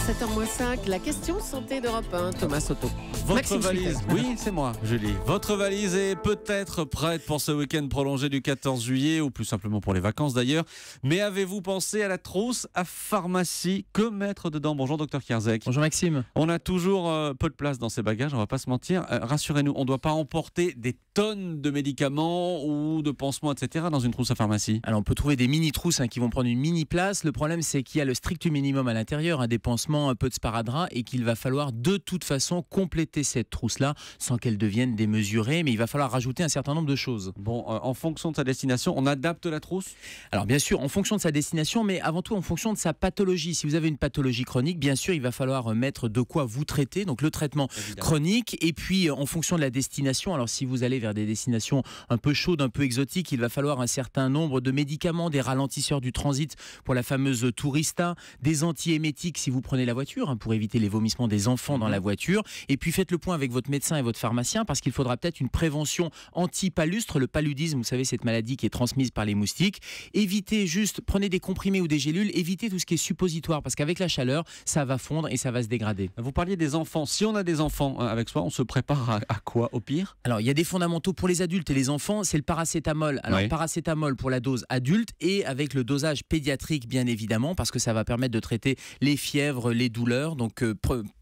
7h-5, la question santé d'Europe 1, Thomas Soto. Votre Maxime valise, Schmitt. oui, c'est moi, Julie. Votre valise est peut-être prête pour ce week-end prolongé du 14 juillet, ou plus simplement pour les vacances d'ailleurs. Mais avez-vous pensé à la trousse à pharmacie? Que mettre dedans? Bonjour, docteur Kierzek. Bonjour Maxime. On a toujours peu de place dans ses bagages, on va pas se mentir. Rassurez-nous, on ne doit pas emporter des tonnes de médicaments ou de pansements, etc. dans une trousse à pharmacie. Alors on peut trouver des mini-trousses qui vont prendre une mini-place. Le problème c'est qu'il y a le strict minimum à l'intérieur, des pansements, un peu de sparadrap, et qu'il va falloir de toute façon compléter cette trousse-là sans qu'elle devienne démesurée. Mais il va falloir rajouter un certain nombre de choses. Bon, en fonction de sa destination, on adapte la trousse? Alors bien sûr, en fonction de sa destination, mais avant tout en fonction de sa pathologie. Si vous avez une pathologie chronique, bien sûr, il va falloir mettre de quoi vous traiter, donc le traitement chronique. Et puis en fonction de la destination, alors si vous allez vers des destinations un peu chaudes, un peu exotiques, il va falloir un certain nombre de médicaments, des ralentisseurs du transit pour la fameuse Tourista, des antiémétiques si vous prenez la voiture, pour éviter les vomissements des enfants dans la voiture. Et puis faites le point avec votre médecin et votre pharmacien, parce qu'il faudra peut-être une prévention anti-palustre, le paludisme, vous savez, cette maladie qui est transmise par les moustiques. Évitez juste, prenez des comprimés ou des gélules, évitez tout ce qui est suppositoire, parce qu'avec la chaleur, ça va fondre et ça va se dégrader. Vous parliez des enfants. Si on a des enfants avec soi, on se prépare à quoi, au pire? Alors, il y a des fondamentaux pour les adultes et les enfants, c'est le paracétamol. Alors, paracétamol pour la dose adulte et avec le dosage pédiatrique, bien évidemment, parce que ça va permettre de traiter les fièvres, les douleurs. Donc,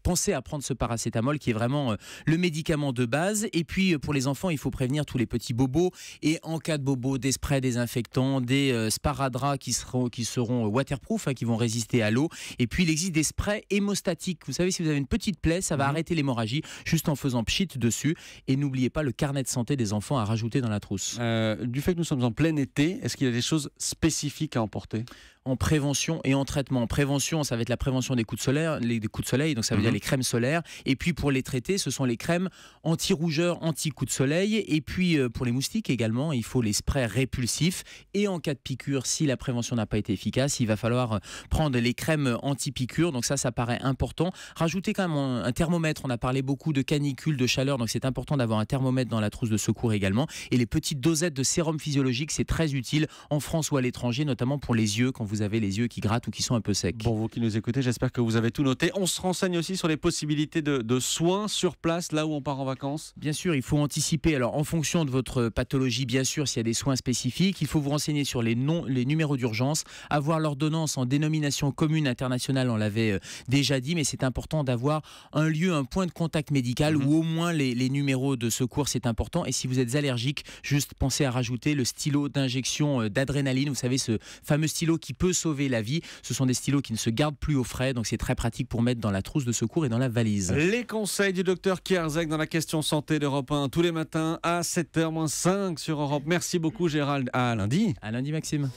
pensez à prendre ce paracétamol qui est vraiment le médicament de base. Et puis, pour les enfants, il faut prévenir tous les petits bobos. Et en cas de bobo, des sprays désinfectants, des sparadraps qui seront waterproof, qui vont résister à l'eau. Et puis, il existe des sprays hémostatiques. Vous savez, si vous avez une petite plaie, ça va arrêter l'hémorragie juste en faisant pchit dessus. Et n'oubliez pas le carnet de santé des enfants à rajouter dans la trousse. Du fait que nous sommes en plein été, est-ce qu'il y a des choses spécifiques à emporter? En prévention et en traitement. En prévention, ça va être la prévention des coups de soleil, donc ça veut dire les crèmes solaires. Et puis pour les traiter, ce sont les crèmes anti-rougeur, anti-coups de soleil. Et puis pour les moustiques également, il faut les sprays répulsifs. Et en cas de piqûre, si la prévention n'a pas été efficace, il va falloir prendre les crèmes anti-piqûre. Donc ça paraît important. Rajoutez quand même un thermomètre. On a parlé beaucoup de canicule, de chaleur, donc c'est important d'avoir un thermomètre dans la trousse de secours également. Et les petites dosettes de sérum physiologique, c'est très utile en France ou à l'étranger, notamment pour les yeux, quand vous avez les yeux qui grattent ou qui sont un peu secs. Pour vous qui nous écoutez, j'espère que vous avez tout noté. On se renseigne aussi sur les possibilités de soins sur place, là où on part en vacances? Bien sûr, il faut anticiper. Alors, en fonction de votre pathologie, bien sûr, s'il y a des soins spécifiques, il faut vous renseigner sur les numéros d'urgence, avoir l'ordonnance en dénomination commune internationale, on l'avait déjà dit, mais c'est important d'avoir un lieu, un point de contact médical ou au moins les numéros de secours, c'est important. Et si vous êtes allergique, juste pensez à rajouter le stylo d'injection d'adrénaline. Vous savez, ce fameux stylo qui peut sauver la vie. Ce sont des stylos qui ne se gardent plus au frais, donc c'est très pratique pour mettre dans la trousse de secours et dans la valise. Les conseils du docteur Kierzek dans la question santé d'Europe 1 tous les matins à 7h-5 sur Europe. Merci beaucoup Gérald. À lundi. À lundi Maxime.